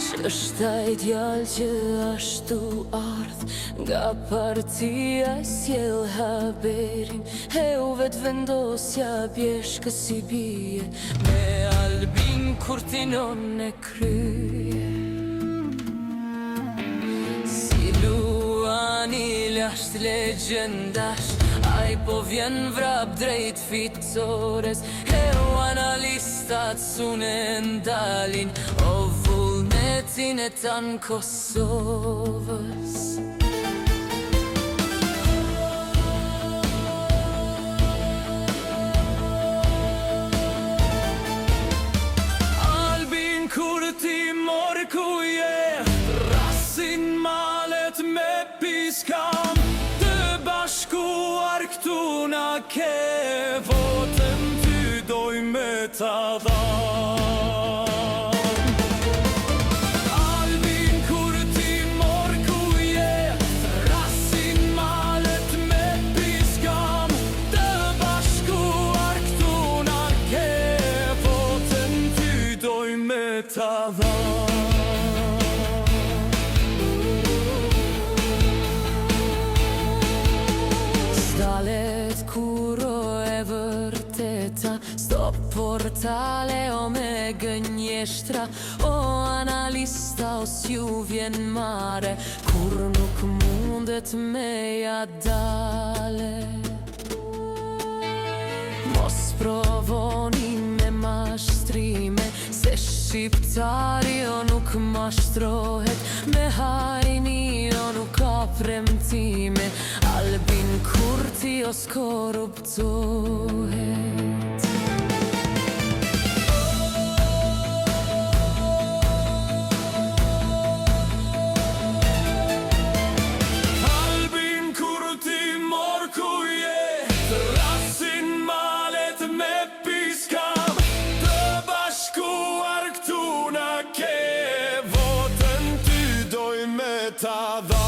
Është ai djalë që ashtu ardh nga partia sjell haberin e u vet vendosja pjeshkës si bie me Albin Kurtinon e krye. Si luan i lasht legjendash, ai po vjen vrap drejt fitores e u analistat sune ndalin o vullnetin e tanë Kosovës. Albin Kurti mor ku je, rasin malet me piskam, të bashkuar këtu na ke, votën ty doj me ta dham. Albin Kurti mor ku je, rasin malet me piskam, të bashkuar këtu na ke, votën ty doj me ta dham. Stalet kuro e vërteta, stop portale o me gënjeshtra, o analista o s'ju vjen mare, kur nuk mundet me ja dale. Mos provoni me mashtrime, se shqiptari o nuk mashtrohet, me hajni o nuk ka premtime, Albin Kurti o s'korruptohet. Albin Kurti mor ku je, rasin malet me piskam, të bashkuar këtu na ke, votën ty doj me ta dham.